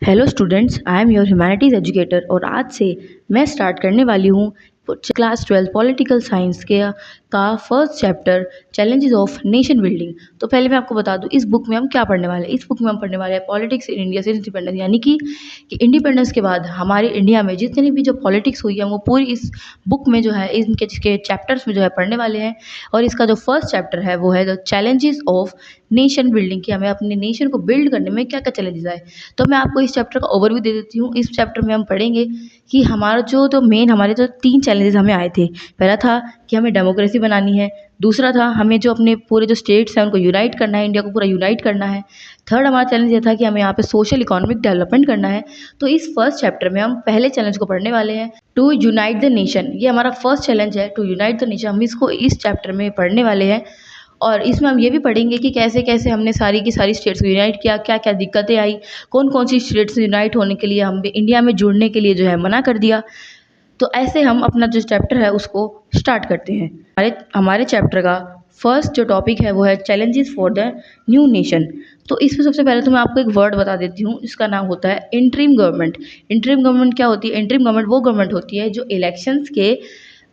Hello students, I am your humanities educator और आज से मैं स्टार्ट करने वाली हूँ क्लास 12 पॉलिटिकल साइंस के का first chapter challenges of nation building. तो पहले मैं आपको बता दूँ इस बुक में हम क्या पढ़ने वाले हैं। इस बुक में हम पढ़ने वाले हैं politics in India since independence, यानी कि इंडिपेंडेंस के बाद हमारे इंडिया में जितनी भी जो पॉलिटिक्स हुई है वो पूरी इस बुक में जो है इनके चैप्टर्स में जो है पढ़ने वाले हैं। और इसका जो फर्स्ट चैप्टर है वो है the challenges of nation building, कि हमें अपने नेशन को बिल्ड करने में क्या क्या चैलेंजेस आए। तो मैं आपको इस चैप्टर का ओवरव्यू दे देती हूँ। इस चैप्टर में हम पढ़ेंगे कि हमारा जो मेन हमारे जो 3 चैलेंजेस हमें आए थे। पहला था कि हमें डेमोक्रेसी बनानी है, दूसरा था हमें जो अपने पूरे जो स्टेट्स हैं उनको यूनाइट करना है, इंडिया को पूरा यूनाइट करना है। थर्ड हमारा चैलेंज ये था कि हमें यहाँ पे सोशल इकोनॉमिक डेवलपमेंट करना है। तो इस फर्स्ट चैप्टर में हम पहले चैलेंज को पढ़ने वाले हैं, टू यूनाइट द नेशन। ये हमारा फर्स्ट चैलेंज है, टू यूनाइट द नेशन। हम इसको इस चैप्टर में पढ़ने वाले हैं और इसमें हम ये भी पढ़ेंगे कि कैसे कैसे हमने सारी की सारी स्टेट्स को यूनाइट किया, क्या क्या दिक्कतें आई, कौन कौन सी स्टेट्स यूनाइट होने के लिए हम भी इंडिया में जुड़ने के लिए जो है मना कर दिया। तो ऐसे हम अपना जो चैप्टर है उसको स्टार्ट करते हैं। हमारे चैप्टर का फर्स्ट जो टॉपिक है वो है challenges for the new nation. तो इसमें सबसे पहले तो मैं आपको एक वर्ड बता देती हूँ, इसका नाम होता है इंटरिम गवर्नमेंट। इंटरिम गवर्नमेंट क्या होती है? इंटरिम गवर्नमेंट वो गवर्नमेंट होती है जो इलेक्शंस के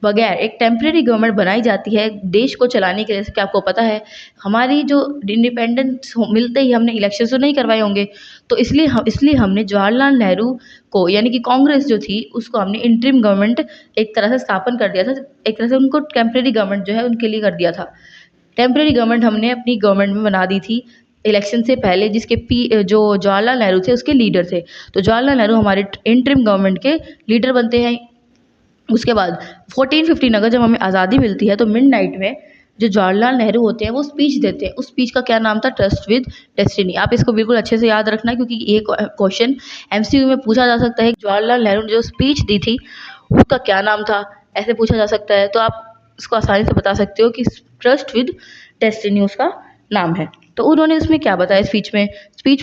बगैर एक टेम्प्रेरी गवर्नमेंट बनाई जाती है देश को चलाने के लिए। जैसे कि आपको पता है हमारी जो इंडिपेंडेंस मिलते ही हमने इलेक्शन तो नहीं करवाए होंगे, तो इसलिए हमने जवाहरलाल नेहरू को, यानी कि कांग्रेस जो थी उसको हमने इंटरिम गवर्नमेंट एक तरह से स्थापन कर दिया था। एक तरह से उनको टेम्प्रेरी गवर्नमेंट जो है उनके लिए कर दिया था। टेम्प्रेरी गवर्नमेंट हमने अपनी गवर्नमेंट में बना दी थी इलेक्शन से पहले, जिसके जो जवाहरलाल नेहरू थे उसके लीडर थे। तो जवाहरलाल नेहरू हमारे इंटरिम गवर्नमेंट के लीडर बनते हैं। उसके बाद 1415 अगर जब हमें आज़ादी मिलती है तो मिडनाइट में जो जवाहरलाल नेहरू होते हैं वो स्पीच देते हैं। उस स्पीच का क्या नाम था? Trust with destiny. आप इसको बिल्कुल अच्छे से याद रखना, क्योंकि ये क्वेश्चन एमसीक्यू में पूछा जा सकता है। जवाहरलाल नेहरू ने जो स्पीच दी थी उसका क्या नाम था, ऐसे पूछा जा सकता है। तो आप इसको आसानी से बता सकते हो कि ट्रस्ट विद डेस्टिनी उसका नाम है। तो उन्होंने उसमें क्या बताया स्पीच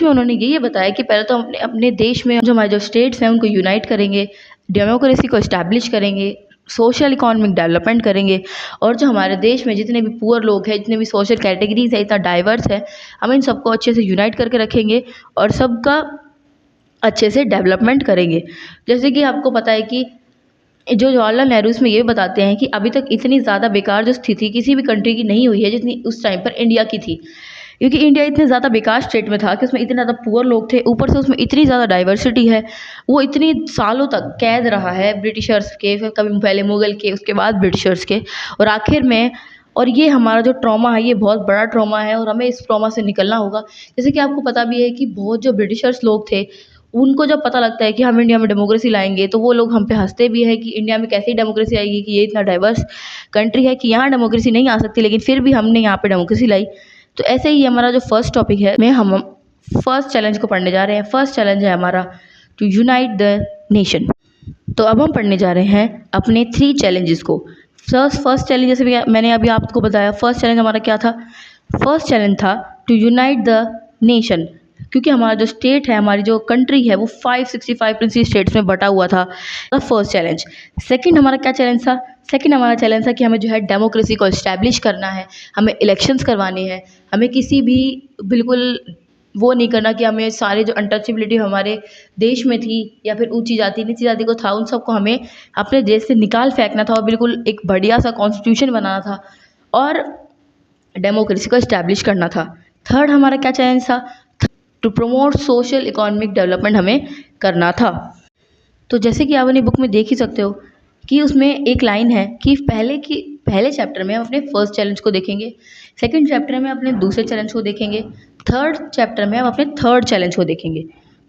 में उन्होंने ये बताया कि पहले तो हम अपने देश में जो हमारे जो स्टेट्स हैं उनको यूनाइट करेंगे, डेमोक्रेसी को इस्टेब्लिश करेंगे, सोशल इकोनॉमिक डेवलपमेंट करेंगे, और जो हमारे देश में जितने भी पुअर लोग हैं, जितने भी सोशल कैटेगरीज है, इतना डाइवर्स है, हम इन सबको अच्छे से यूनाइट करके रखेंगे और सबका अच्छे से डेवलपमेंट करेंगे। जैसे कि आपको पता है कि जो जवाहरलाल नेहरू इसमें ये बताते हैं कि अभी तक इतनी ज़्यादा बेकार जो स्थिति किसी भी कंट्री की नहीं हुई है जितनी उस टाइम पर इंडिया की थी। क्योंकि इंडिया इतने ज़्यादा बेकार स्टेट में था कि उसमें इतने ज़्यादा पुअर लोग थे, ऊपर से उसमें इतनी ज़्यादा डाइवर्सिटी है, वो इतनी सालों तक कैद रहा है ब्रिटिशर्स के, फिर कभी पहले मुग़ल के, उसके बाद ब्रिटिशर्स के, और आखिर में, और ये हमारा जो ट्रॉमा है ये बहुत बड़ा ट्रॉमा है और हमें इस ट्रॉमा से निकलना होगा। जैसे कि आपको पता भी है कि बहुत जो ब्रिटिशर्स लोग थे उनको जब पता लगता है कि हम इंडिया में डेमोक्रेसी लाएंगे तो वो लोग हम पे हंसते भी है कि इंडिया में कैसे डेमोक्रेसी आएगी, कि ये इतना डाइवर्स कंट्री है कि यहाँ डेमोक्रेसी नहीं आ सकती, लेकिन फिर भी हमने यहाँ पे डेमोक्रेसी लाई। तो ऐसे ही हमारा जो फर्स्ट टॉपिक है में हम फर्स्ट चैलेंज को पढ़ने जा रहे हैं। फर्स्ट चैलेंज है हमारा टू यूनाइट द नेशन। तो अब हम पढ़ने जा रहे हैं अपने 3 चैलेंजेस को। फर्स्ट चैलेंज, जैसे भी मैंने अभी आपको बताया, फर्स्ट चैलेंज हमारा क्या था? फर्स्ट चैलेंज था टू यूनाइट द नेशन, क्योंकि हमारा जो स्टेट है, हमारी जो कंट्री है वो 565 प्रिंसिपल स्टेट्स में बटा हुआ था। First challenge. सेकंड हमारा क्या चैलेंज था? सेकंड हमारा चैलेंज था कि हमें जो है डेमोक्रेसी को इस्टेब्लिश करना है, हमें इलेक्शंस करवाने हैं, हमें किसी भी बिल्कुल वो नहीं करना कि हमें सारे जो अनटचेबिलिटी हमारे देश में थी या फिर ऊंची जाति नीची जाति को था, उन सबको हमें अपने देश से निकाल फेंकना था और बिल्कुल एक बढ़िया सा कॉन्स्टिट्यूशन बनाना था और डेमोक्रेसी को इस्टेब्लिश करना था। थर्ड हमारा क्या चैलेंज था? To promote social economic development हमें करना था। तो जैसे कि आप अपनी बुक में देख ही सकते हो कि उसमें एक लाइन है कि पहले चैप्टर में हम अपने फर्स्ट चैलेंज को देखेंगे, सेकंड चैप्टर में अपने दूसरे चैलेंज को देखेंगे, थर्ड चैप्टर में हम अपने थर्ड चैलेंज को देखेंगे।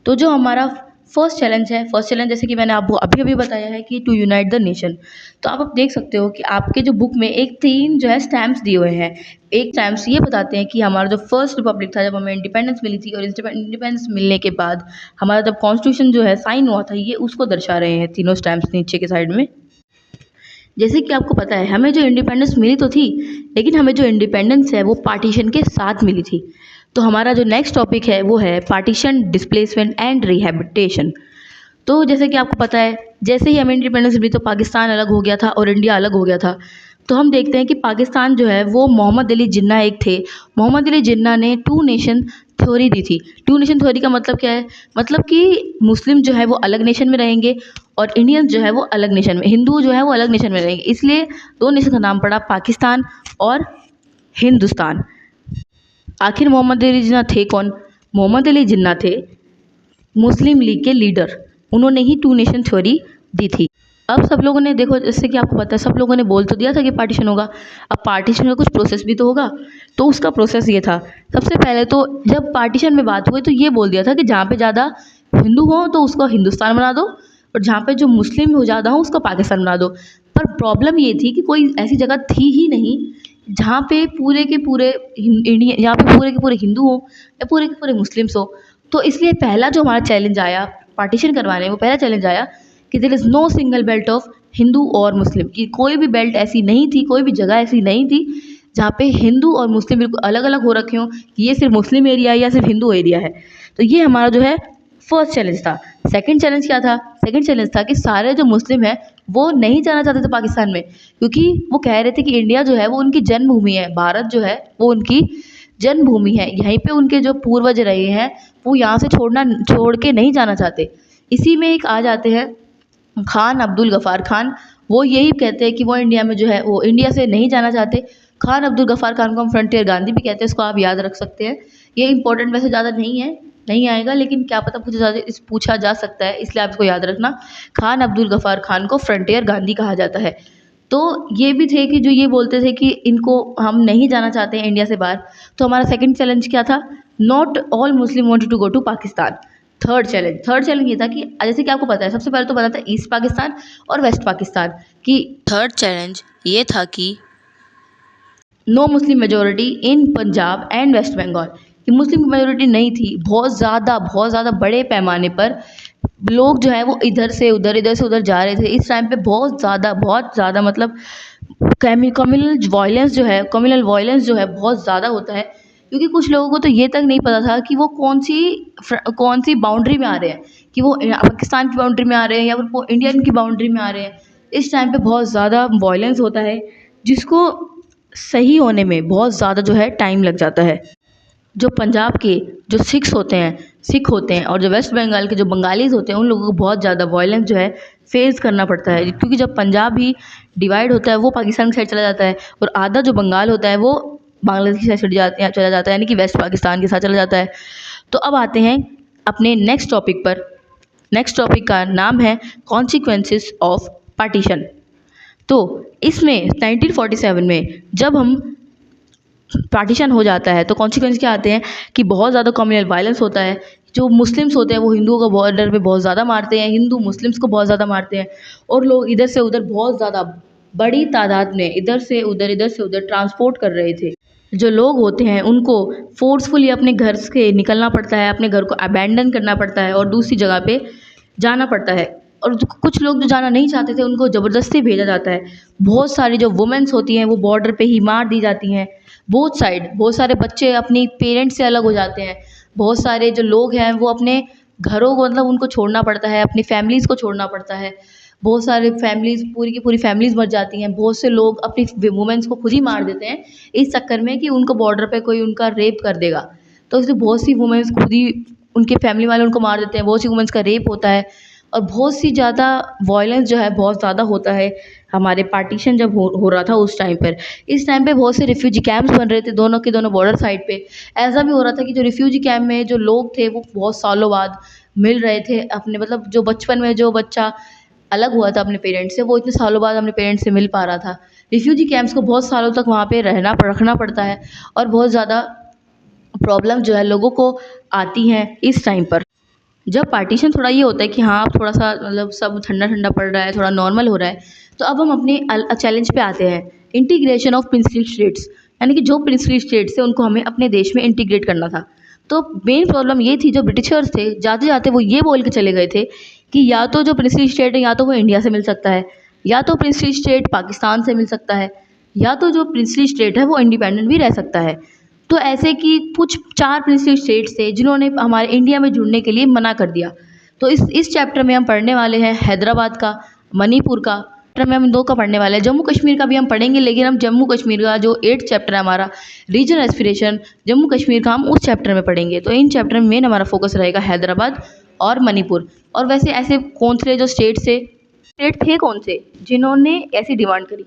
तो जो हमारा फर्स्ट चैलेंज जैसे कि मैंने आपको अभी अभी बताया है कि टू यूनाइट द नेशन। तो आप अब देख सकते हो कि आपके जो बुक में एक 3 जो है स्टैम्प्स दिए हुए हैं। एक स्टैम्प्स ये बताते हैं कि हमारा जो फर्स्ट रिपब्लिक था, जब हमें इंडिपेंडेंस मिली थी, और इंडिपेंडेंस मिलने के बाद हमारा जब कॉन्स्टिट्यूशन जो है साइन हुआ था, ये उसको दर्शा रहे हैं तीनों स्टैम्प्स नीचे के साइड में। जैसे कि आपको पता है हमें जो इंडिपेंडेंस मिली तो थी, लेकिन हमें जो इंडिपेंडेंस है वो पार्टीशन के साथ मिली थी। तो हमारा जो नेक्स्ट टॉपिक है वो है पार्टीशन, डिस्प्लेसमेंट एंड रिहैबिलिटेशन। तो जैसे कि आपको पता है जैसे ही हमें इंडिपेंडेंस मिली तो पाकिस्तान अलग हो गया था और इंडिया अलग हो गया था। तो हम देखते हैं कि पाकिस्तान जो है वो मोहम्मद अली जिन्ना एक थे। मोहम्मद अली जिन्ना ने 2 नेशन थ्योरी दी थी। टू नेशन थ्योरी का मतलब क्या है? मतलब कि मुस्लिम जो है वो अलग नेशन में रहेंगे और इंडियन जो है वो अलग नेशन में, हिंदू जो है वो अलग नेशन में रहेंगे। इसलिए दो नेशन का नाम पड़ा पाकिस्तान और हिंदुस्तान। आखिर मोहम्मद अली जिन्ना थे कौन? मोहम्मद अली जिन्ना थे मुस्लिम लीग के लीडर। उन्होंने ही टू नेशन थ्योरी दी थी। अब सब लोगों ने देखो, जैसे कि आपको पता है, सब लोगों ने बोल तो दिया था कि पार्टीशन होगा। अब पार्टीशन का कुछ प्रोसेस भी तो होगा। तो उसका प्रोसेस ये था, सबसे पहले तो जब पार्टीशन में बात हुई तो ये बोल दिया था कि जहाँ पे ज़्यादा हिंदू हो तो उसको हिंदुस्तान बना दो, और जहाँ पे जो मुस्लिम हो ज़्यादा हो उसको पाकिस्तान बना दो। पर प्रॉब्लम ये थी कि कोई ऐसी जगह थी ही नहीं जहाँ पे पूरे के पूरे इंडिया, जहाँ पे पूरे के पूरे हिंदू हो या पूरे के पूरे मुस्लिम्स हो। तो इसलिए पहला जो हमारा चैलेंज आया पार्टीशन करवाने में, वो पहला चैलेंज आया कि there is no single belt of Hindu और मुस्लिम, कि कोई भी बेल्ट ऐसी नहीं थी, कोई भी जगह ऐसी नहीं थी जहाँ पे हिंदू और मुस्लिम बिल्कुल अलग अलग हो रखे हों कि ये सिर्फ मुस्लिम एरिया है या सिर्फ हिंदू एरिया है। तो ये हमारा जो है फर्स्ट चैलेंज था। सेकंड चैलेंज क्या था? सेकंड चैलेंज था कि सारे जो मुस्लिम हैं वो नहीं जाना चाहते थे पाकिस्तान में, क्योंकि वो कह रहे थे कि इंडिया जो है वो उनकी जन्मभूमि है, भारत जो है वो उनकी जन्मभूमि है, यहीं पे उनके जो पूर्वज रहे हैं वो यहाँ से छोड़ के नहीं जाना चाहते। इसी में एक आ जाते हैं खान अब्दुल गफ़ार खान। वो यही कहते हैं कि वो इंडिया में जो है वो इंडिया से नहीं जाना चाहते। खान अब्दुल गफ़ार खान को हम फ्रंटियर गांधी भी कहते हैं, इसको आप याद रख सकते हैं। ये इंपॉर्टेंट वैसे ज़्यादा नहीं है, नहीं आएगा, लेकिन क्या पता पूछा जा सकता है, इसलिए आप इसको याद रखना। खान अब्दुल गफ़ार खान को फ्रंटियर गांधी कहा जाता है। तो ये भी थे कि जो ये बोलते थे कि इनको हम नहीं जाना चाहते हैं इंडिया से बाहर। तो हमारा सेकंड चैलेंज क्या था? Not all Muslim wanted to go to Pakistan. Third challenge ये था कि जैसे कि आपको पता है, सबसे पहले तो पता था ईस्ट पाकिस्तान और वेस्ट पाकिस्तान की। थर्ड चैलेंज ये था कि no Muslim majority in Punjab and west Bengal, कि मुस्लिम की मेजोरिटी नहीं थी, बहुत ज़्यादा बड़े पैमाने पर लोग जो है वो इधर से उधर जा रहे थे। इस टाइम पे बहुत ज़्यादा मतलब कम्युनल वायलेंस जो है बहुत ज़्यादा होता है, क्योंकि कुछ लोगों को तो ये तक नहीं पता था कि वो कौन सी बाउंड्री में आ रहे हैं, कि वो पाकिस्तान की बाउंड्री में आ रहे हैं या फिर वो इंडियन की बाउंड्री में आ रहे हैं। इस टाइम पे बहुत ज़्यादा वायलेंस होता है, जिसको सही होने में बहुत ज़्यादा जो है टाइम लग जाता है। जो पंजाब के जो सिख होते हैं और जो वेस्ट बंगाल के जो बंगालीज़ होते हैं, उन लोगों को बहुत ज़्यादा वायलेंस जो है फेस करना पड़ता है, क्योंकि जब पंजाब ही डिवाइड होता है वो पाकिस्तान की साइड चला जाता है, और आधा जो बंगाल होता है वो बांग्लादेश की साइड चला जाता है, यानी कि वेस्ट पाकिस्तान के साथ चला जाता है। तो अब आते हैं अपने नेक्स्ट टॉपिक पर। नेक्स्ट टॉपिक का नाम है कॉन्सिक्वेंसेस ऑफ पार्टीशन। तो इसमें 1947 में जब हम पार्टीशन हो जाता है तो कॉन्सिक्वेंस क्या आते हैं कि बहुत ज़्यादा कम्युनल वायलेंस होता है। जो मुस्लिम्स होते हैं वो हिंदुओं को बॉर्डर पे बहुत ज़्यादा मारते हैं, हिंदू मुस्लिम्स को बहुत ज़्यादा मारते हैं, और लोग इधर से उधर बहुत ज़्यादा बड़ी तादाद में इधर से उधर ट्रांसपोर्ट कर रहे थे। जो लोग होते हैं उनको फोर्सफुली अपने घर से निकलना पड़ता है, अपने घर को अबैंडन करना पड़ता है और दूसरी जगह पे जाना पड़ता है। और कुछ लोग जो जाना नहीं चाहते थे उनको ज़बरदस्ती भेजा जाता है। बहुत सारी जो वुमेन्स होती हैं वो बॉर्डर पे ही मार दी जाती हैं। बहुत सारे बच्चे अपनी पेरेंट्स से अलग हो जाते हैं। बहुत सारे जो लोग हैं वो अपने घरों को मतलब उनको छोड़ना पड़ता है, अपनी फैमिलीज़ को छोड़ना पड़ता है। बहुत सारे फैमिलीज़, पूरी की पूरी फैमिलीज़ मर जाती हैं। बहुत से लोग अपनी वुमेन्स को खुद ही मार देते हैं इस चक्कर में कि उनको बॉर्डर पे कोई उनका रेप कर देगा। तो इसलिए बहुत सी वुमेन्स खुद ही, उनके फैमिली वाले उनको मार देते हैं, बहुत सी वुमेन्स का रेप होता है, और बहुत सी ज़्यादा वायलेंस जो है बहुत ज़्यादा होता है। हमारे पार्टीशन जब हो रहा था उस टाइम पर, इस टाइम पे बहुत से रिफ्यूजी कैंप्स बन रहे थे दोनों के दोनों बॉर्डर साइड पे। ऐसा भी हो रहा था कि जो रिफ्यूजी कैंप में जो लोग थे वो बहुत सालों बाद मिल रहे थे अपने, मतलब जो बचपन में जो बच्चा अलग हुआ था अपने पेरेंट्स से, वो इतने सालों बाद अपने पेरेंट्स से मिल पा रहा था। रिफ्यूजी कैंप्स को बहुत सालों तक वहाँ पे रखना पड़ता है, और बहुत ज़्यादा प्रॉब्लम जो है लोगों को आती हैं इस टाइम पर। जब पार्टीशन थोड़ा ये होता है कि हाँ अब थोड़ा सा मतलब सब ठंडा ठंडा पड़ रहा है, थोड़ा नॉर्मल हो रहा है, तो अब हम अपने चैलेंज पे आते हैं, इंटीग्रेशन ऑफ प्रिंसली स्टेट्स, यानी कि जो प्रिंसली स्टेट्स है उनको हमें अपने देश में इंटीग्रेट करना था। तो मेन प्रॉब्लम ये थी, जो ब्रिटिशर्स थे जाते जाते वो ये बोल के चले गए थे कि या तो जो प्रिंसली स्टेट है या तो वो इंडिया से मिल सकता है, या तो प्रिंसली स्टेट पाकिस्तान से मिल सकता है, या तो जो प्रिंसली स्टेट है वो इंडिपेंडेंट भी रह सकता है। तो ऐसे कि कुछ 4 प्रिंसली स्टेट्स थे जिन्होंने हमारे इंडिया में जुड़ने के लिए मना कर दिया। तो इस चैप्टर में हम पढ़ने वाले हैं हैदराबाद का, मणिपुर का, चैप्टर में हम 2 का पढ़ने वाले हैं। जम्मू कश्मीर का भी हम पढ़ेंगे, लेकिन हम जम्मू कश्मीर का जो 8th चैप्टर है हमारा रीजन एस्पिरेशन जम्मू कश्मीर का, हम उस चैप्टर में पढ़ेंगे। तो इन चैप्टर में मेन हमारा फोकस रहेगा हैदराबाद और मणिपुर। और वैसे ऐसे कौन से जो स्टेट थे कौन से जिन्होंने ऐसी डिमांड करी?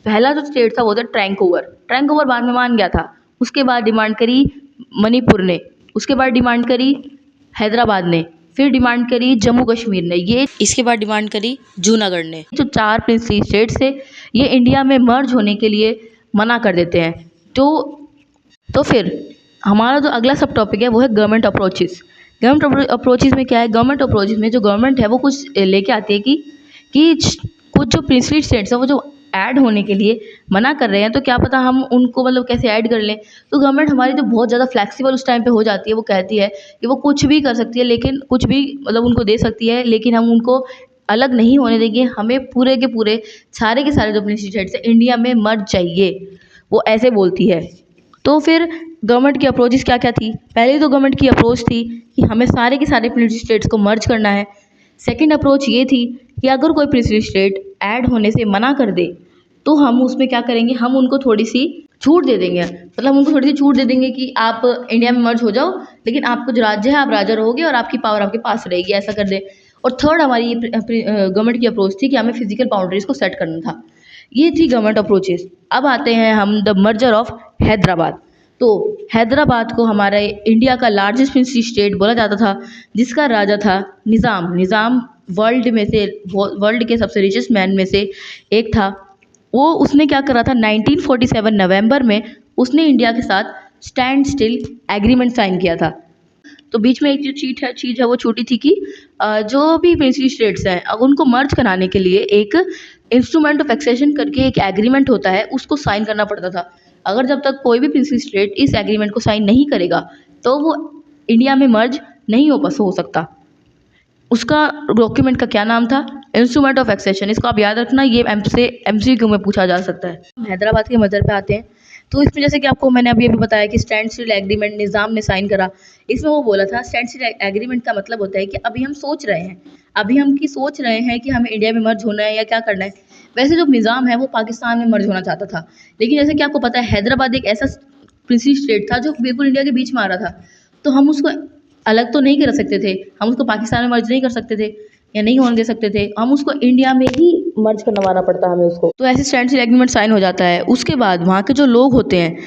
पहला जो स्टेट था वो था ट्रैंकोवर बाद में मान गया था। उसके बाद डिमांड करी मणिपुर ने, उसके बाद डिमांड करी हैदराबाद ने, फिर डिमांड करी जम्मू कश्मीर ने, ये इसके बाद डिमांड करी जूनागढ़ ने। जो 4 प्रिंसली स्टेट्स थे ये इंडिया में मर्ज होने के लिए मना कर देते हैं। तो फिर हमारा जो अगला सब टॉपिक है वो है गवर्नमेंट अप्रोचेस। गवर्नमेंट अप्रोचेस में क्या है? गवर्नमेंट अप्रोचेस में जो गवर्नमेंट है वो कुछ लेके आती है कि कुछ जो प्रिंसली स्टेट्स हैं वो जो ऐड होने के लिए मना कर रहे हैं, तो क्या पता हम उनको मतलब कैसे ऐड कर लें। तो गवर्नमेंट हमारी जो बहुत ज़्यादा फ्लेक्सिबल उस टाइम पे हो जाती है, वो कहती है कि वो कुछ भी कर सकती है, लेकिन कुछ भी मतलब उनको दे सकती है, लेकिन हम उनको अलग नहीं होने देंगे। हमें पूरे के पूरे सारे के सारे जो प्रिंसली स्टेट्स हैं इंडिया में मर्ज चाहिए, वो ऐसे बोलती है। तो फिर गवर्नमेंट की अप्रोचेस क्या क्या थी? पहले तो गवर्नमेंट की अप्रोच थी कि हमें सारे के सारे प्रिंसली स्टेट्स को मर्ज करना है। सेकंड अप्रोच ये थी कि अगर कोई प्रिंसली स्टेट ऐड होने से मना कर दे तो हम उसमें क्या करेंगे, हम उनको थोड़ी सी छूट दे देंगे। मतलब हम उनको थोड़ी सी छूट दे देंगे कि आप इंडिया में मर्ज हो जाओ, लेकिन आपको जो राज्य है आप राजा रहोगे और आपकी पावर आपके पास रहेगी, ऐसा कर दे। और थर्ड हमारी ये गवर्नमेंट की अप्रोच थी कि हमें फिजिकल बाउंड्रीज को सेट करना था। ये थी गवर्नमेंट अप्रोचेस। अब आते हैं हम द मर्जर ऑफ हैदराबाद। तो हैदराबाद को हमारे इंडिया का लार्जेस्ट प्रिंसली स्टेट बोला जाता था, जिसका राजा था निज़ाम वर्ल्ड के सबसे रिचेस्ट मैन में से एक था। वो उसने क्या करा था 1947 नवंबर में उसने इंडिया के साथ स्टैंड स्टिल एग्रीमेंट साइन किया था। तो बीच में एक जो चीज़ है वो छोटी थी कि जो भी प्रिंसली स्टेट्स हैं अब उनको मर्ज कराने के लिए एक इंस्ट्रूमेंट ऑफ एक्सेशन करके एक एग्रीमेंट होता है, उसको साइन करना पड़ता था। अगर जब तक कोई भी प्रिंसली स्टेट इस एग्रीमेंट को साइन नहीं करेगा तो वो इंडिया में मर्ज नहीं हो सकता। उसका डॉक्यूमेंट का क्या नाम था? Instrument of accession. इसको आप याद रखना, ये MCQ में पूछा जा सकता है। हम हैदराबाद के मर्जर पे आते हैं। तो इसमें जैसे कि आपको मैंने अभी बताया कि स्टैंड स्टिल एग्रीमेंट निज़ाम ने साइन करा। इसमें वो बोला था स्टैंड स्टिल एग्रीमेंट का मतलब होता है कि अभी हम सोच रहे हैं कि हमें इंडिया में मर्ज होना है या क्या करना है। वैसे जो निज़ाम है वो पाकिस्तान में मर्ज होना चाहता था, लेकिन जैसे कि आपको पता है हैदराबाद एक ऐसा प्रिंसली स्टेट था जो बिल्कुल इंडिया के बीच में आ रहा था। तो हम उसको अलग तो नहीं कर सकते थे, हम उसको पाकिस्तान में मर्ज नहीं कर सकते थे या नहीं होने दे सकते थे, हम उसको इंडिया में ही मर्ज करवाना पड़ता हमें उसको। तो ऐसे स्टैंड स्टिल एग्रीमेंट साइन हो जाता है। उसके बाद वहाँ के जो लोग होते हैं,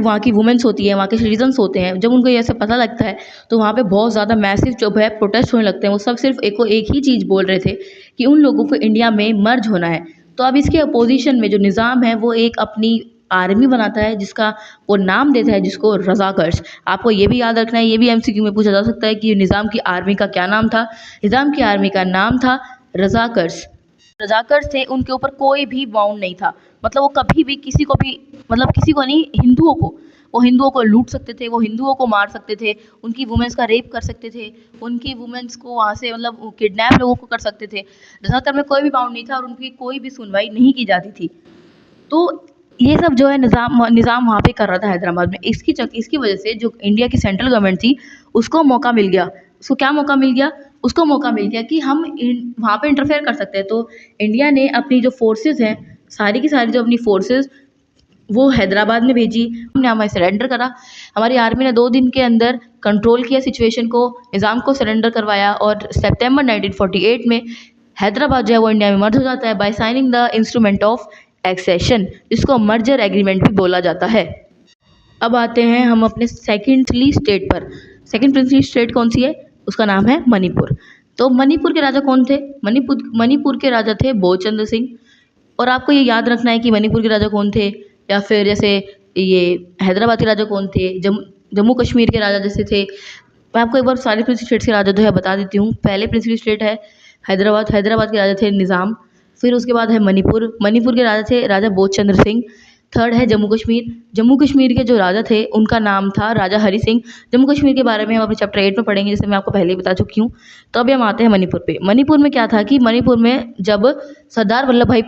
वहाँ की वुमेन्स होती हैं, वहाँ के सिटीजन्स होते हैं, जब उनको ये सब पता लगता है तो वहाँ पे बहुत ज़्यादा मैसिव जो है प्रोटेस्ट होने लगते हैं। वो सब सिर्फ एक ही चीज़ बोल रहे थे कि उन लोगों को इंडिया में मर्ज होना है। तो अब इसके अपोजिशन में जो निज़ाम है वो एक अपनी आर्मी बनाता है, जिसका वो नाम देता है जिसको रज़ाकर्स। आपको ये भी याद रखना है, ये भी MCQ में पूछा जा सकता है कि निज़ाम की आर्मी का क्या नाम था? निज़ाम की आर्मी का नाम था रज़ाकर्स। रज़ाकर्स थे, उनके ऊपर कोई भी बाउंड नहीं था। मतलब वो कभी भी किसी को नहीं, वो हिंदुओं को लूट सकते थे, वो हिंदुओं को मार सकते थे, उनकी वुमेन्स का रेप कर सकते थे, उनकी वुमेन्स को वहाँ से मतलब किडनैप लोगों को कर सकते थे। रज़ाकर में कोई भी बाउंड नहीं था और उनकी कोई भी सुनवाई नहीं की जाती थी। तो ये सब जो है निज़ाम वहाँ पे कर रहा था हैदराबाद में। इसकी वजह से जो इंडिया की सेंट्रल गवर्नमेंट थी उसको मौका मिल गया। उसको क्या मौका मिल गया? उसको मौका मिल गया कि हम वहाँ पे इंटरफेयर कर सकते हैं। तो इंडिया ने अपनी जो फोर्सेस हैं, सारी की सारी जो अपनी फोर्सेस वो हैदराबाद में भेजी। हमने हमें सरेंडर करा। हमारी आर्मी ने 2 दिन के अंदर कंट्रोल किया सिचुएशन को, निज़ाम को सरेंडर करवाया और सितंबर 1948 में हैदराबाद जो है वो इंडिया में मर्ज हो जाता है by signing the instrument of accession, जिसको मर्जर एग्रीमेंट भी बोला जाता है। अब आते हैं हम अपने सेकेंडली स्टेट पर। सेकेंड प्रिंसली स्टेट कौन सी है? उसका नाम है मणिपुर। तो मणिपुर के राजा कौन थे? मणिपुर के राजा थे बोचंद्र सिंह। और आपको ये याद रखना है कि मणिपुर के राजा कौन थे, या फिर जैसे ये हैदराबाद के राजा कौन थे, जम्मू कश्मीर के राजा जैसे थे। मैं आपको एक बार सारे प्रिंसली स्टेट्स के राजा जो है बता देती हूँ। पहले प्रिंसली स्टेट है हैदराबाद के राजा थे निज़ाम। फिर उसके बाद है मणिपुर के राजा थे राजा बोधचंद्र सिंह। थर्ड है जम्मू कश्मीर के जो राजा थे उनका नाम था राजा हरि सिंह। जम्मू कश्मीर के बारे में हम अपने चैप्टर 8 में पढ़ेंगे, जैसे मैं आपको पहले ही बता चुकी हूँ। तो अभी हम आते हैं मणिपुर पे। मणिपुर में क्या था कि मणिपुर में जब सरदार वल्लभ भाई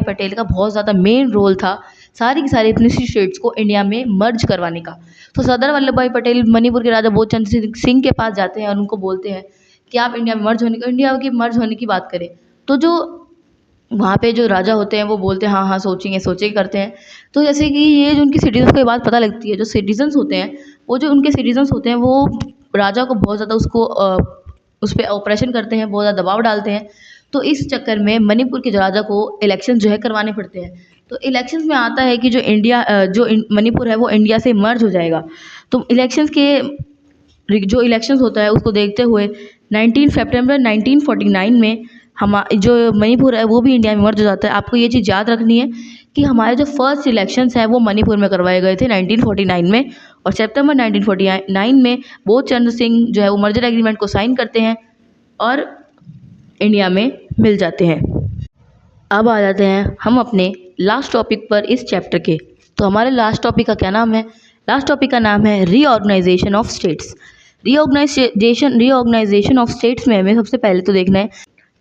पटेल का बहुत ज़्यादा मेन रोल था सारी की सारी प्रिंसली स्टेट्स को इंडिया में मर्ज करवाने का। तो सरदार वल्लभ भाई पटेल मणिपुर के राजा बोधचंद्र सिंह के पास जाते हैं और उनको बोलते हैं कि आप इंडिया की मर्ज होने की बात करें। तो जो वहाँ पे जो राजा होते हैं वो बोलते हैं हाँ हाँ सोचेंगे सोचेंगे करते हैं। तो जैसे कि ये जो उनकी सिटीज़न्स को ये बात पता लगती है, जो सिटीज़न्स होते हैं वो जो उनके सिटीज़न्स होते हैं वो राजा को बहुत ज़्यादा उसको उस पे ऑपरेशन करते हैं, बहुत ज़्यादा दबाव डालते हैं। तो इस चक्कर में मणिपुर के जो राजा को इलेक्शन जो है करवाने पड़ते हैं। तो इलेक्शंस में आता है कि जो मणिपुर है वो इंडिया से मर्ज हो जाएगा। तो इलेक्शंस के जो इलेक्शंस होता है उसको देखते हुए 19 सितंबर 1949 में जो मणिपुर है वो भी इंडिया में मर्ज हो जाता है। आपको ये चीज़ याद रखनी है कि हमारे जो फर्स्ट इलेक्शंस हैं वो मणिपुर में करवाए गए थे 1949 में, और सितंबर 1949 में बोधचंद्र सिंह जो है वो मर्जर एग्रीमेंट को साइन करते हैं और इंडिया में मिल जाते हैं। अब आ जाते हैं हम अपने लास्ट टॉपिक पर इस चैप्टर के। तो हमारे लास्ट टॉपिक का क्या नाम है? लास्ट टॉपिक का नाम है reorganisation of states. Reorganisation of states में हमें सबसे पहले तो देखना है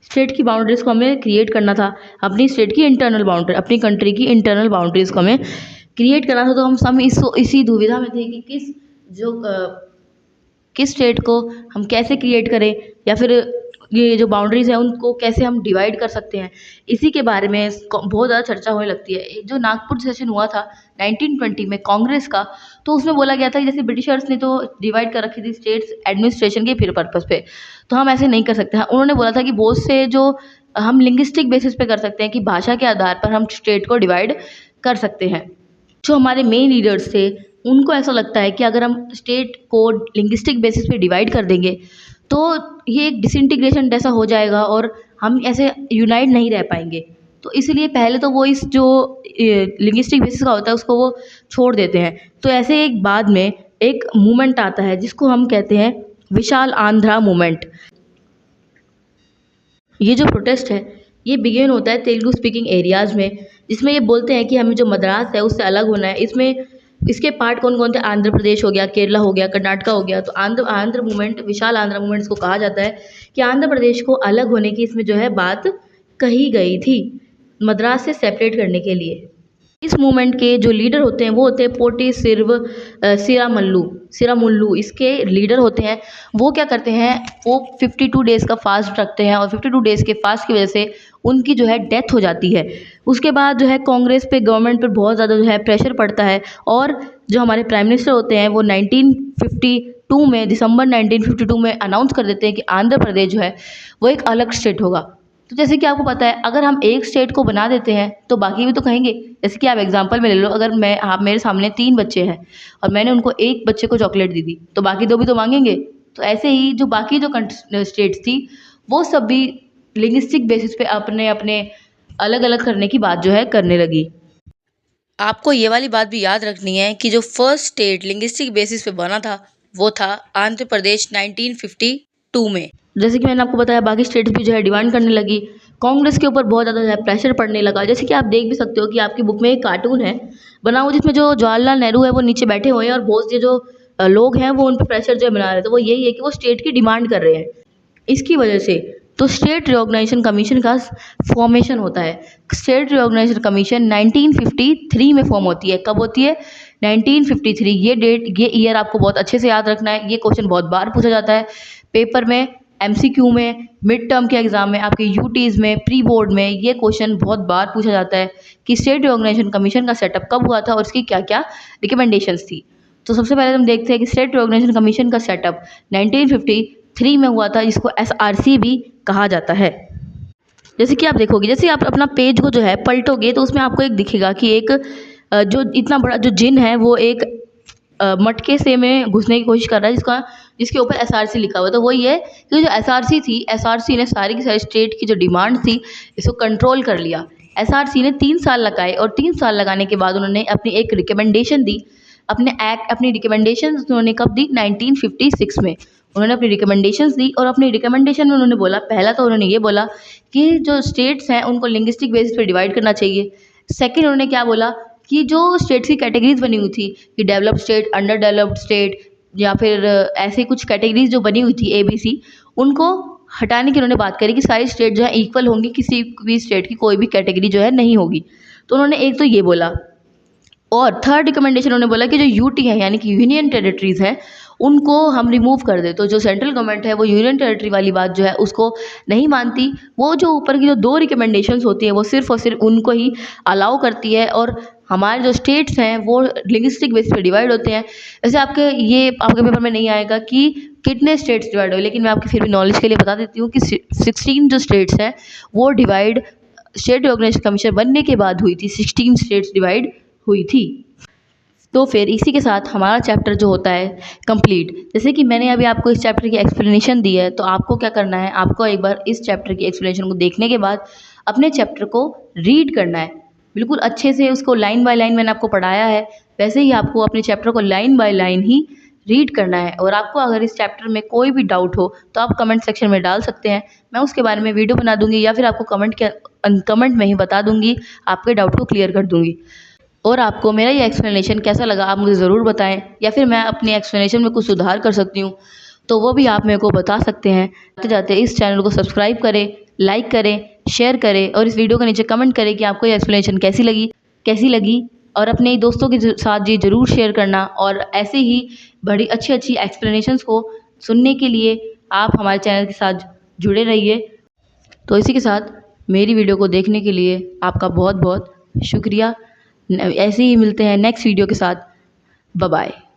स्टेट की बाउंड्रीज़ को हमें क्रिएट करना था। अपनी स्टेट की इंटरनल बाउंड्री, अपनी कंट्री की इंटरनल बाउंड्रीज़ को हमें क्रिएट करना था। तो हम सब इसी दुविधा में थे कि किस स्टेट को हम कैसे क्रिएट करें, या फिर ये जो बाउंड्रीज़ हैं उनको कैसे हम डिवाइड कर सकते हैं। इसी के बारे में बहुत ज़्यादा चर्चा होने लगती है। जो नागपुर सेशन हुआ था 1920 में कांग्रेस का, तो उसमें बोला गया था कि जैसे ब्रिटिशर्स ने तो डिवाइड कर रखी थी स्टेट्स एडमिनिस्ट्रेशन के फिर पर्पस पे, तो हम ऐसे नहीं कर सकते हैं। उन्होंने बोला था कि बहुत से जो हम लिंग्विस्टिक बेसिस पे कर सकते हैं कि भाषा के आधार पर हम स्टेट को डिवाइड कर सकते हैं। जो हमारे मेन लीडर्स थे उनको ऐसा लगता है कि अगर हम स्टेट को लिंग्विस्टिक बेसिस पे डिवाइड कर देंगे तो ये एक डिसइंटीग्रेशन जैसा हो जाएगा और हम ऐसे यूनाइट नहीं रह पाएंगे। तो इसलिए पहले तो वो इस जो लिंग्विस्टिक बेसिस का होता है उसको वो छोड़ देते हैं। तो ऐसे एक बाद में एक मूवमेंट आता है जिसको हम कहते हैं विशाल आंध्रा मूवमेंट। ये जो प्रोटेस्ट है ये बिगिन होता है तेलुगु स्पीकिंग एरियाज़ में, जिसमें ये बोलते हैं कि हमें जो मद्रास है उससे अलग होना है। इसमें इसके पार्ट कौन कौन थे? आंध्र प्रदेश हो गया, केरला हो गया, कर्नाटका हो गया। तो आंध्र मूवमेंट, विशाल आंध्र मूवमेंट इसको कहा जाता है कि आंध्र प्रदेश को अलग होने की इसमें जो है बात कही गई थी मद्रास से सेपरेट करने के लिए। इस मूवमेंट के जो लीडर होते हैं वो होते हैं पोटी सिरामुल्लू इसके लीडर होते हैं। वो क्या करते हैं, वो 52 डेज़ का फास्ट रखते हैं और 52 डेज़ के फास्ट की वजह से उनकी जो है डेथ हो जाती है। उसके बाद जो है कांग्रेस पे, गवर्नमेंट पे बहुत ज़्यादा जो है प्रेशर पड़ता है और जो हमारे प्राइम मिनिस्टर होते हैं वो 1952 में, दिसंबर 1952 में अनाउंस कर देते हैं कि आंध्र प्रदेश जो है वो एक अलग स्टेट होगा। तो जैसे कि आपको पता है अगर हम एक स्टेट को बना देते हैं तो बाकी भी तो कहेंगे। जैसे कि आप एग्जांपल में ले लो, अगर आप मेरे सामने 3 बच्चे हैं और मैंने उनको एक बच्चे को चॉकलेट दी थी तो बाकी 2 भी तो मांगेंगे। तो ऐसे ही जो बाकी जो स्टेट्स थी वो सब भी लिंग्विस्टिक बेसिस पे अपने अपने अलग अलग करने की बात जो है करने लगी। आपको ये वाली बात भी याद रखनी है कि जो फर्स्ट स्टेट लिंग्विस्टिक बेसिस पे बना था वो था आंध्र प्रदेश 1952 में। जैसे कि मैंने आपको बताया बाकी स्टेट्स भी जो है डिमांड करने लगी, कांग्रेस के ऊपर बहुत ज़्यादा जो है प्रेशर पड़ने लगा। जैसे कि आप देख भी सकते हो कि आपकी बुक में एक कार्टून है बना हुआ जिसमें जो जवाहरलाल नेहरू है वो नीचे बैठे हुए हैं और बहुत से जो लोग हैं वो उन पर प्रेशर जो है बना रहे हैं। तो वो यही है कि वो स्टेट की डिमांड कर रहे हैं। इसकी वजह से तो स्टेट रिऑर्गेनाइजेशन कमीशन का फॉर्मेशन होता है। स्टेट रिऑर्गेनाइजेशन कमीशन 1953 में फॉर्म होती है। कब होती है? 1953। ये डेट, ये ईयर आपको बहुत अच्छे से याद रखना है। ये क्वेश्चन बहुत बार पूछा जाता है पेपर में, एमसीक्यू में, मिड टर्म के एग्जाम में, आपके यूटीज़ में, प्री बोर्ड में। ये क्वेश्चन बहुत बार पूछा जाता है कि स्टेट रिऑर्गेनाइजेशन कमीशन का सेटअप कब हुआ था और इसकी क्या क्या रिकमेंडेशंस थी। तो सबसे पहले हम देखते हैं कि स्टेट रिऑर्गेनाइजेशन कमीशन का सेटअप 1953 में हुआ था, जिसको एसआरसी भी कहा जाता है। जैसे कि आप देखोगे, जैसे आप अपना पेज को जो है पलटोगे तो उसमें आपको एक दिखेगा कि एक जो इतना बड़ा जो जिन है वो एक मटके से में घुसने की कोशिश कर रहा है जिसके ऊपर एसआरसी लिखा हुआ है। तो वही है कि जो एसआरसी थी, एसआरसी ने सारी की सारी स्टेट की जो डिमांड थी इसको कंट्रोल कर लिया। एसआरसी ने 3 साल लगाए और 3 साल लगाने के बाद उन्होंने अपनी एक रिकमेंडेशन दी। अपनी रिकमेंडेशन उन्होंने कब दी? 1956 में उन्होंने अपनी रिकमेंडेशंस दी। और अपनी रिकमेंडेशन में उन्होंने बोला, पहला तो उन्होंने ये बोला कि जो स्टेट्स हैं उनको लिंग्विस्टिक बेसिस पे डिवाइड करना चाहिए। सेकंड उन्होंने क्या बोला कि जो स्टेट्स की कैटेगरीज बनी हुई थी कि developed state, under developed state, या फिर ऐसी कुछ कैटेगरीज जो बनी हुई थी ABC, उनको हटाने की उन्होंने बात करी कि सारी स्टेट जो है इक्वल होंगी, किसी भी स्टेट की कोई भी कैटेगरी जो है नहीं होगी। तो उन्होंने एक तो ये बोला। और थर्ड रिकमेंडेशन उन्होंने बोला कि जो यूटी है यानी कि यूनियन टेरिटरीज़ हैं उनको हम रिमूव कर दें। तो जो सेंट्रल गवर्नमेंट है वो यूनियन टेरिटरी वाली बात जो है उसको नहीं मानती। वो जो ऊपर की जो 2 रिकमेंडेशंस होती है वो सिर्फ़ और सिर्फ उनको ही अलाउ करती है, और हमारे जो स्टेट्स हैं वो लिंग्विस्टिक बेस पे डिवाइड होते हैं। वैसे आपके पेपर में नहीं आएगा कि कितने स्टेट्स डिवाइड हुए, लेकिन मैं आपकी फिर भी नॉलेज के लिए बता देती हूँ कि 16 जो स्टेट्स हैं वो डिवाइड स्टेट ऑर्गेनाइजेशन कमीशन बनने के बाद हुई थी। 16 स्टेट्स डिवाइड हुई थी। तो फिर इसी के साथ हमारा चैप्टर जो होता है कंप्लीट। जैसे कि मैंने अभी आपको इस चैप्टर की एक्सप्लेनेशन दी है, तो आपको क्या करना है, आपको एक बार इस चैप्टर की एक्सप्लेनेशन को देखने के बाद अपने चैप्टर को रीड करना है बिल्कुल अच्छे से। उसको लाइन बाय लाइन मैंने आपको पढ़ाया है, वैसे ही आपको अपने चैप्टर को line by line he read करना है। और आपको अगर इस चैप्टर में कोई भी डाउट हो तो आप कमेंट सेक्शन में डाल सकते हैं, मैं उसके बारे में वीडियो बना दूंगी, या फिर आपको कमेंट में ही बता दूंगी, आपके डाउट को क्लियर कर दूंगी। और आपको मेरा ये एक्सप्लेनेशन कैसा लगा आप मुझे ज़रूर बताएं, या फिर मैं अपनी एक्सप्लेनेशन में कुछ सुधार कर सकती हूँ तो वो भी आप मेरे को बता सकते हैं। जाते जाते इस चैनल को सब्सक्राइब करें, लाइक करें, शेयर करें, और इस वीडियो के नीचे कमेंट करें कि आपको ये एक्सप्लेनेशन कैसी लगी। और अपने दोस्तों के साथ ये ज़रूर शेयर करना। और ऐसे ही बड़ी अच्छी अच्छी एक्सप्लेनेशंस को सुनने के लिए आप हमारे चैनल के साथ जुड़े रहिए। तो इसी के साथ मेरी वीडियो को देखने के लिए आपका बहुत बहुत शुक्रिया। ऐसे ही मिलते हैं नेक्स्ट वीडियो के साथ। Bye bye.